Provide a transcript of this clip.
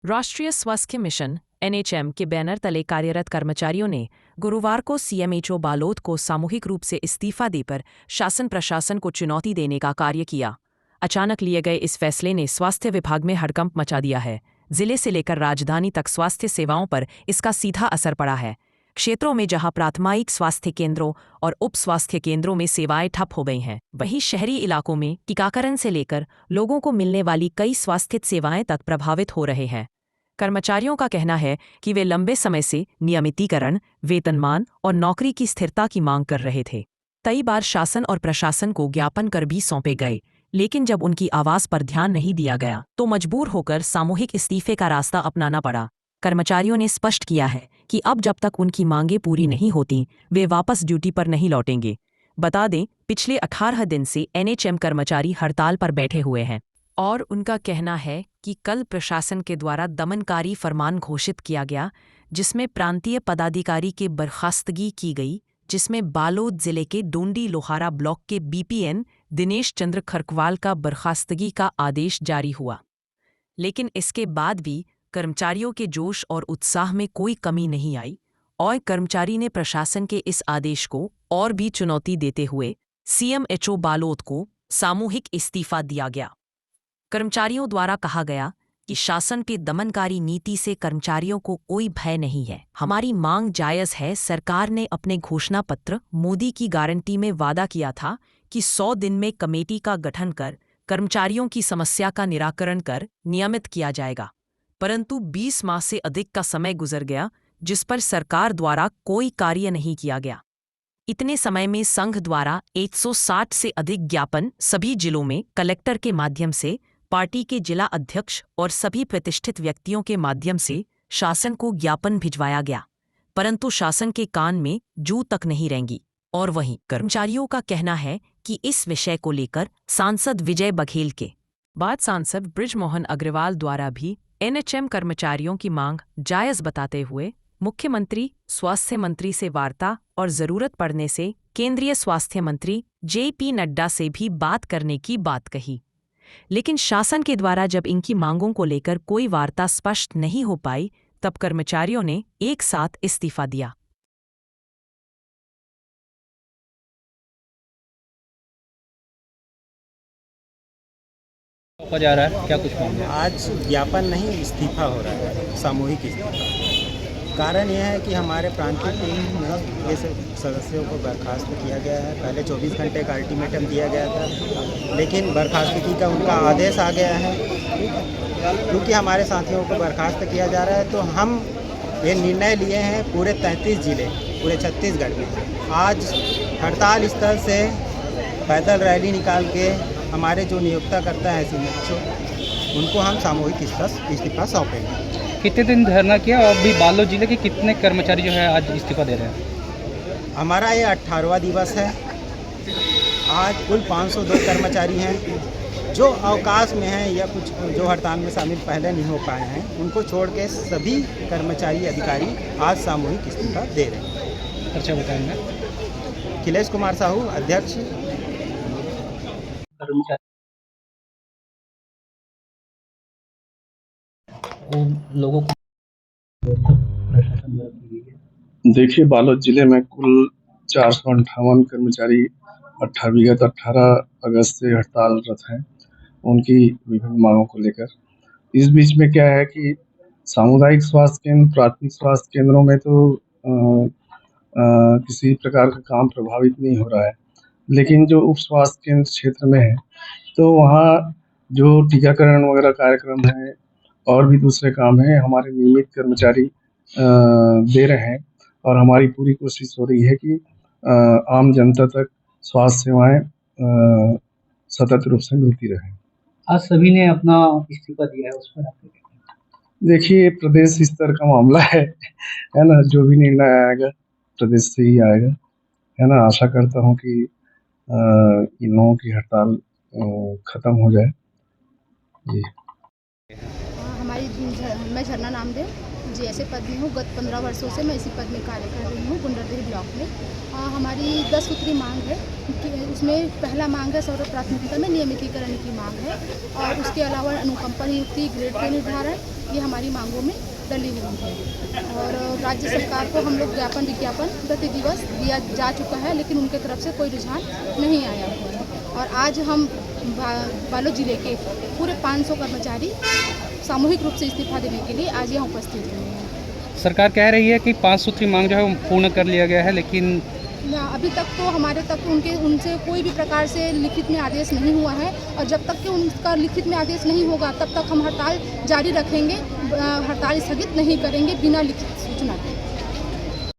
राष्ट्रीय स्वास्थ्य mission (NHM) के बैनर तले कार्यरत कर्मचारियों ने गुरुवार को CMHO बालोद को सामूहिक रूप से इस्तीफा देकर शासन प्रशासन को चुनौती देने का कार्य किया। अचानक लिए गए इस फैसले ने स्वास्थ्य विभाग में हड़कंप मचा दिया है। जिले से लेकर राजधानी तक स्वास्थ्य सेवाओं पर इसका सीधा असर पड़ा है। क्षेत्रों में जहां प्राथमिक स्वास्थ्य केंद्रों और उप स्वास्थ्य केंद्रों में सेवाएं ठप हो गई हैं, वहीं शहरी इलाकों में टीकाकरण से लेकर लोगों को मिलने वाली कई स्वास्थ्य सेवाएं तक प्रभावित हो रहे हैं। कर्मचारियों का कहना है कि वे लंबे समय से नियमितीकरण, वेतनमान और नौकरी की स्थिरता की मांग कर रहे थे। कई बार शासन और प्रशासन को ज्ञापन कर भी सौंपे गए, लेकिन जब उनकी आवाज पर ध्यान नहीं दिया गया तो मजबूर होकर सामूहिक इस्तीफे का रास्ता अपनाना पड़ा। कर्मचारियों ने स्पष्ट किया है कि अब जब तक उनकी मांगें पूरी नहीं होती, वे वापस ड्यूटी पर नहीं लौटेंगे। बता दें, पिछले 18 दिन से NHM कर्मचारी हड़ताल पर बैठे हुए हैं और उनका कहना है कि कल प्रशासन के द्वारा दमनकारी फरमान घोषित किया गया, जिसमें प्रांतीय पदाधिकारी की बर्खास्तगी की गई, जिसमें बालोद जिले के डोंडी लोहारा ब्लॉक के BPN दिनेश चंद्र खरकवाल का बर्खास्तगी का आदेश जारी हुआ। लेकिन इसके बाद भी कर्मचारियों के जोश और उत्साह में कोई कमी नहीं आई और कर्मचारी ने प्रशासन के इस आदेश को और भी चुनौती देते हुए CMHO बालोद को सामूहिक इस्तीफा दिया गया। कर्मचारियों द्वारा कहा गया कि शासन की दमनकारी नीति से कर्मचारियों को कोई भय नहीं है। हमारी मांग जायज है। सरकार ने अपने घोषणा पत्र मोदी की गारंटी में वादा किया था कि 100 दिन में कमेटी का गठन कर कर्मचारियों की समस्या का निराकरण कर नियमित किया जाएगा, परंतु 20 माह से अधिक का समय गुजर गया, जिस पर सरकार द्वारा कोई कार्य नहीं किया गया। इतने समय में संघ द्वारा 160 से अधिक ज्ञापन सभी जिलों में कलेक्टर के माध्यम से, पार्टी के जिला अध्यक्ष और सभी प्रतिष्ठित व्यक्तियों के माध्यम से शासन को ज्ञापन भिजवाया गया, परंतु शासन के कान में जू तक नहीं रेंगी। और वहीं कर्मचारियों का कहना है कि इस विषय को लेकर सांसद विजय बघेल के बाद सांसद बृजमोहन अग्रवाल द्वारा भी NHM कर्मचारियों की मांग जायज बताते हुए मुख्यमंत्री, स्वास्थ्य मंत्री से वार्ता और जरूरत पड़ने से केंद्रीय स्वास्थ्य मंत्री JP नड्डा से भी बात करने की बात कही। लेकिन शासन के द्वारा जब इनकी मांगों को लेकर कोई वार्ता स्पष्ट नहीं हो पाई, तब कर्मचारियों ने एक साथ इस्तीफा दिया। जा रहा है क्या कुछ मांगे? आज ज्ञापन नहीं, इस्तीफा हो रहा है, सामूहिक इस्तीफा। कारण यह है कि हमारे प्रांतीय टीम में ये सदस्यों को बर्खास्त किया गया है। पहले 24 घंटे का अल्टीमेटम दिया गया था, लेकिन बर्खास्तगी का उनका आदेश आ गया है। क्योंकि हमारे साथियों को बर्खास्त किया जा रहा है, तो हम ये निर्णय लिए हैं पूरे 33 जिले, पूरे छत्तीसगढ़ में आज हड़ताल स्थल से पैदल रैली निकाल के हमारे जो नियोक्ता करता है CMHO, उनको हम सामूहिक इस्तीफा सौंपेंगे। कितने दिन धरना किया और अभी बालोद जिले के कितने कर्मचारी जो है आज इस्तीफा दे रहे हैं? हमारा ये 18वां दिवस है। आज कुल 502 कर्मचारी हैं जो अवकाश में हैं या कुछ जो हड़ताल में शामिल पहले नहीं हो पाए हैं, उनको छोड़ के सभी कर्मचारी अधिकारी आज सामूहिक इस्तीफा दे रहे हैं। अच्छा बताएंगे। अखिलेश कुमार साहू, अध्यक्ष। लोगों को देखिए, बालोद जिले में कुल 458 कर्मचारी 18 अगस्त से हड़तालरत हैं, उनकी विभिन्न मांगों को लेकर। इस बीच में क्या है कि सामुदायिक स्वास्थ्य केंद्र, प्राथमिक स्वास्थ्य केंद्रों में तो किसी प्रकार का काम प्रभावित नहीं हो रहा है, लेकिन जो उप स्वास्थ्य केंद्र क्षेत्र में है, तो वहाँ जो टीकाकरण वगैरह कार्यक्रम है और भी दूसरे काम हैं, हमारे नियमित कर्मचारी दे रहे हैं और हमारी पूरी कोशिश हो रही है कि आम जनता तक स्वास्थ्य सेवाएं सतत रूप से मिलती रहें। आज सभी ने अपना इस्तीफा दिया है, उस पर देखिए, प्रदेश स्तर का मामला है ना, जो भी निर्णय आएगा प्रदेश से ही आएगा, है ना। आशा करता हूँ कि इन लोगों की हड़ताल खत्म हो जाए। जी। मैं झरना नामदेव, जी, ऐसे पद में हूँ। गत 15 वर्षों से मैं इसी पद में कार्य कर रही हूँ गुंडरदेही ब्लॉक में। हमारी 10 सूत्री मांग है कि उसमें पहला मांग है सर्व प्राथमिकता में नियमितीकरण की मांग है और उसके अलावा अनुकंपा नियुक्ति, ग्रेड के निर्धारण, ये हमारी मांगों में डली हुई है। और राज्य सरकार को हम लोग विज्ञापन प्रति दिवस दिया जा चुका है, लेकिन उनके तरफ से कोई रुझान नहीं आया हुआ है। और आज हम बालोद जिले के पूरे 500 कर्मचारी सामूहिक रूप से इस्तीफा देने के लिए आज यहाँ उपस्थित हुए हैं। सरकार कह रही है कि 5 सूत्री मांग जो है वो पूर्ण कर लिया गया है, लेकिन अभी तक तो हमारे तक उनसे कोई भी प्रकार से लिखित में आदेश नहीं हुआ है और जब तक कि उनका लिखित में आदेश नहीं होगा तब तक हम हड़ताल जारी रखेंगे, हड़ताल स्थगित नहीं करेंगे बिना लिखित सूचना के।